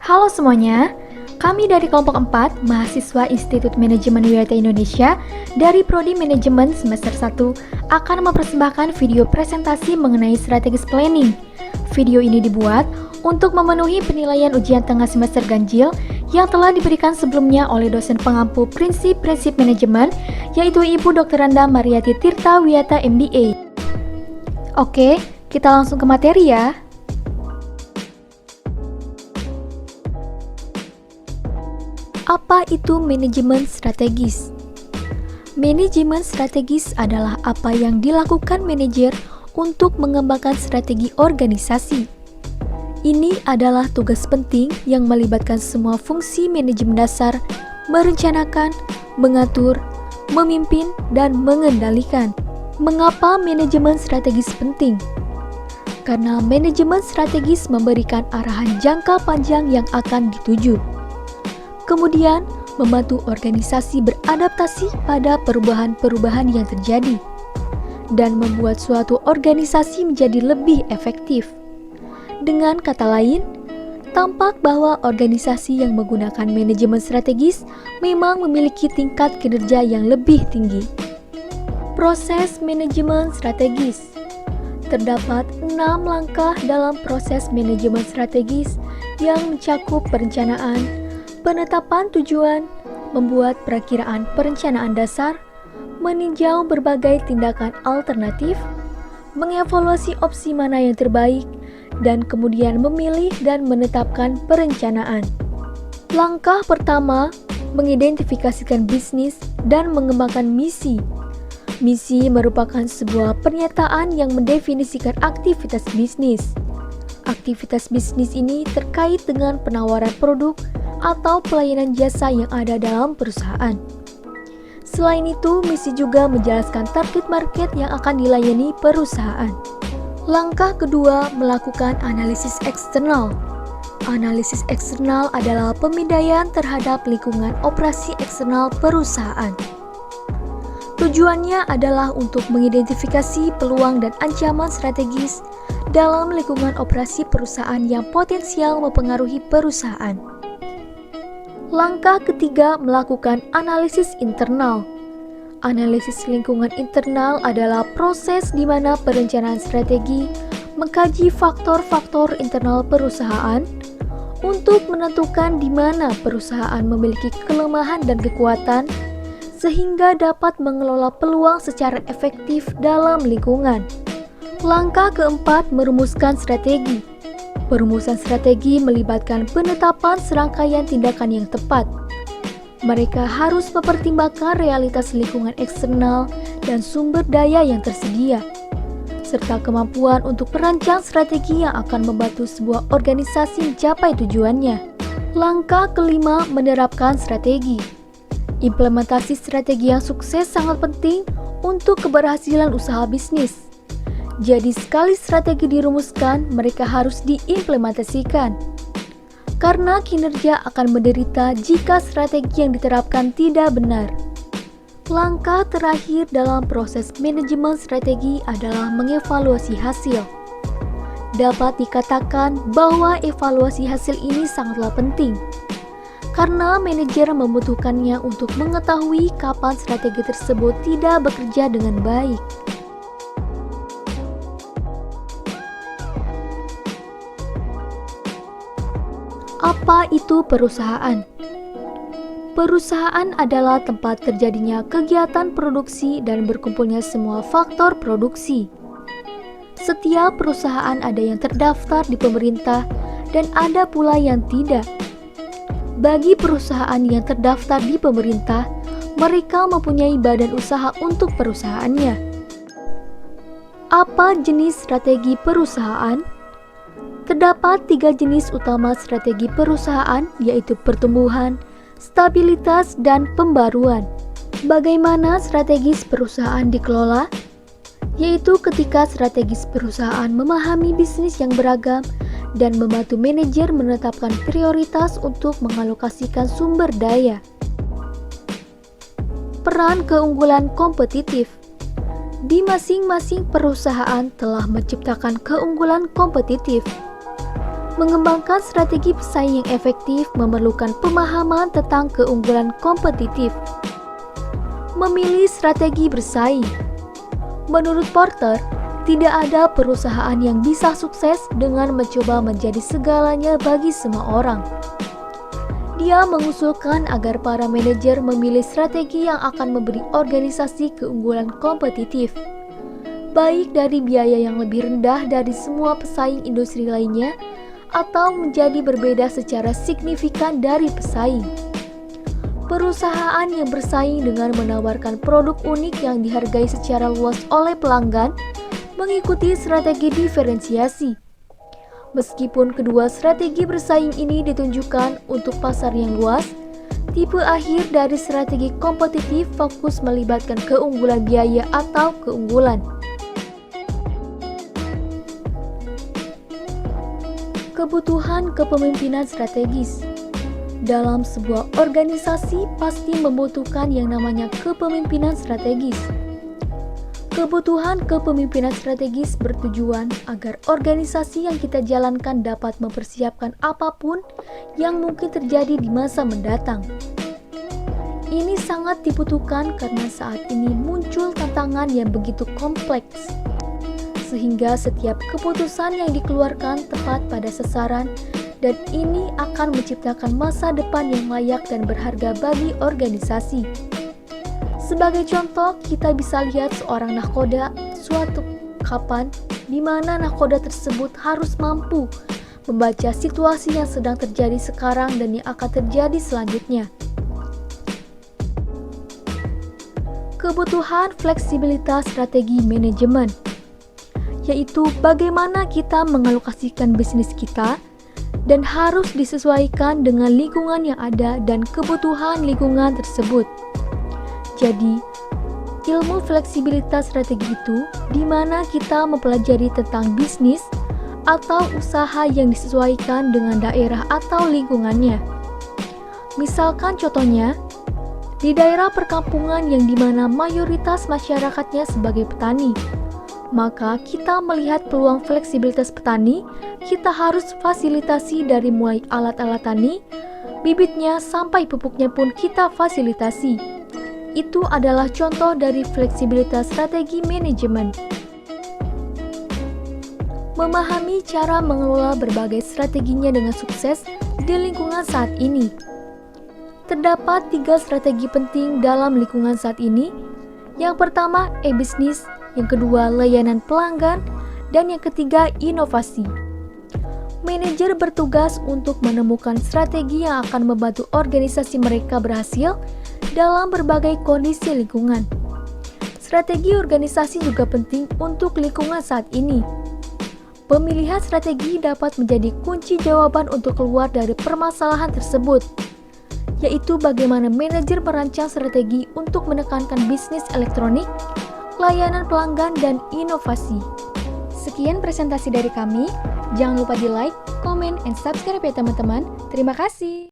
Halo semuanya, kami dari kelompok 4, mahasiswa Institut Manajemen WIT Indonesia dari Prodi Manajemen semester 1 akan mempersembahkan video presentasi mengenai strategis planning. Video ini dibuat untuk memenuhi penilaian ujian tengah semester ganjil yang telah diberikan sebelumnya oleh dosen pengampu prinsip-prinsip manajemen, yaitu Ibu Dr. Randa Mariati Tirta Wiyata MBA. Oke, kita langsung ke materi ya. Apa itu manajemen strategis? Manajemen strategis adalah apa yang dilakukan manajer untuk mengembangkan strategi organisasi. Ini adalah tugas penting yang melibatkan semua fungsi manajemen dasar, merencanakan, mengatur, memimpin, dan mengendalikan. Mengapa manajemen strategis penting? Karena manajemen strategis memberikan arahan jangka panjang yang akan dituju. Kemudian, membantu organisasi beradaptasi pada perubahan-perubahan yang terjadi dan membuat suatu organisasi menjadi lebih efektif. Dengan kata lain, tampak bahwa organisasi yang menggunakan manajemen strategis memang memiliki tingkat kinerja yang lebih tinggi. Proses manajemen strategis. Terdapat 6 langkah dalam proses manajemen strategis yang mencakup perencanaan, penetapan tujuan, membuat perakiraan perencanaan dasar, meninjau berbagai tindakan alternatif, mengevaluasi opsi mana yang terbaik, dan kemudian memilih dan menetapkan perencanaan. Langkah pertama, mengidentifikasikan bisnis dan mengembangkan misi. Misi merupakan sebuah pernyataan yang mendefinisikan aktivitas bisnis. Aktivitas bisnis ini terkait dengan penawaran produk atau pelayanan jasa yang ada dalam perusahaan. Selain itu, misi juga menjelaskan target market yang akan dilayani perusahaan. Langkah kedua, melakukan analisis eksternal. Analisis eksternal adalah pemindaian terhadap lingkungan operasi eksternal perusahaan. Tujuannya adalah untuk mengidentifikasi peluang dan ancaman strategis dalam lingkungan operasi perusahaan yang potensial mempengaruhi perusahaan. Langkah ketiga, melakukan analisis internal. Analisis lingkungan internal adalah proses di mana perencanaan strategi mengkaji faktor-faktor internal perusahaan untuk menentukan di mana perusahaan memiliki kelemahan dan kekuatan sehingga dapat mengelola peluang secara efektif dalam lingkungan. Langkah keempat, merumuskan strategi. Perumusan strategi melibatkan penetapan serangkaian tindakan yang tepat. Mereka harus mempertimbangkan realitas lingkungan eksternal dan sumber daya yang tersedia, serta kemampuan untuk merancang strategi yang akan membantu sebuah organisasi mencapai tujuannya. Langkah kelima, menerapkan strategi. Implementasi strategi yang sukses sangat penting untuk keberhasilan usaha bisnis. Jadi sekali strategi dirumuskan, mereka harus diimplementasikan. Karena kinerja akan menderita jika strategi yang diterapkan tidak benar. Langkah terakhir dalam proses manajemen strategi adalah mengevaluasi hasil. Dapat dikatakan bahwa evaluasi hasil ini sangatlah penting, karena manajer membutuhkannya untuk mengetahui kapan strategi tersebut tidak bekerja dengan baik. Apa itu perusahaan? Perusahaan adalah tempat terjadinya kegiatan produksi dan berkumpulnya semua faktor produksi. Setiap perusahaan ada yang terdaftar di pemerintah dan ada pula yang tidak. Bagi perusahaan yang terdaftar di pemerintah, mereka mempunyai badan usaha untuk perusahaannya. Apa jenis strategi perusahaan? Terdapat 3 jenis utama strategi perusahaan, yaitu pertumbuhan, stabilitas, dan pembaruan. Bagaimana strategis perusahaan dikelola? Yaitu ketika strategis perusahaan memahami bisnis yang beragam dan membantu manajer menetapkan prioritas untuk mengalokasikan sumber daya. Peran keunggulan kompetitif. Di masing-masing perusahaan telah menciptakan keunggulan kompetitif. Mengembangkan strategi pesaing yang efektif memerlukan pemahaman tentang keunggulan kompetitif. Memilih strategi bersaing. Menurut Porter, tidak ada perusahaan yang bisa sukses dengan mencoba menjadi segalanya bagi semua orang. Dia mengusulkan agar para manajer memilih strategi yang akan memberi organisasi keunggulan kompetitif, baik dari biaya yang lebih rendah dari semua pesaing industri lainnya, atau menjadi berbeda secara signifikan dari pesaing. Perusahaan yang bersaing dengan menawarkan produk unik yang dihargai secara luas oleh pelanggan mengikuti strategi diferensiasi. Meskipun kedua strategi bersaing ini ditunjukkan untuk pasar yang luas, tipe akhir dari strategi kompetitif fokus melibatkan keunggulan biaya atau keunggulan. Kebutuhan kepemimpinan strategis. Dalam sebuah organisasi pasti membutuhkan yang namanya kepemimpinan strategis. Kebutuhan kepemimpinan strategis bertujuan agar organisasi yang kita jalankan dapat mempersiapkan apapun yang mungkin terjadi di masa mendatang. Ini sangat dibutuhkan karena saat ini muncul tantangan yang begitu kompleks, sehingga setiap keputusan yang dikeluarkan tepat pada sasaran, dan ini akan menciptakan masa depan yang layak dan berharga bagi organisasi. Sebagai contoh, kita bisa lihat seorang nahkoda suatu kapan di mana nahkoda tersebut harus mampu membaca situasi yang sedang terjadi sekarang dan yang akan terjadi selanjutnya. Kebutuhan fleksibilitas strategi manajemen, yaitu bagaimana kita mengalokasikan bisnis kita dan harus disesuaikan dengan lingkungan yang ada dan kebutuhan lingkungan tersebut. Jadi, ilmu fleksibilitas strategi itu di mana kita mempelajari tentang bisnis atau usaha yang disesuaikan dengan daerah atau lingkungannya. Misalkan contohnya, di daerah perkampungan yang di mana mayoritas masyarakatnya sebagai petani, maka kita melihat peluang fleksibilitas petani, kita harus fasilitasi dari mulai alat-alat tani, bibitnya sampai pupuknya pun kita fasilitasi. Itu adalah contoh dari fleksibilitas strategi manajemen. Memahami cara mengelola berbagai strateginya dengan sukses di lingkungan saat ini. Terdapat 3 strategi penting dalam lingkungan saat ini. Yang pertama, e-bisnis. Yang kedua, layanan pelanggan, dan yang ketiga, inovasi. Manajer bertugas untuk menemukan strategi yang akan membantu organisasi mereka berhasil dalam berbagai kondisi lingkungan. Strategi organisasi juga penting untuk lingkungan saat ini. Pemilihan strategi dapat menjadi kunci jawaban untuk keluar dari permasalahan tersebut, yaitu bagaimana manajer merancang strategi untuk menekankan bisnis elektronik, layanan pelanggan, dan inovasi. Sekian presentasi dari kami. Jangan lupa di like, comment, and subscribe ya teman-teman. Terima kasih.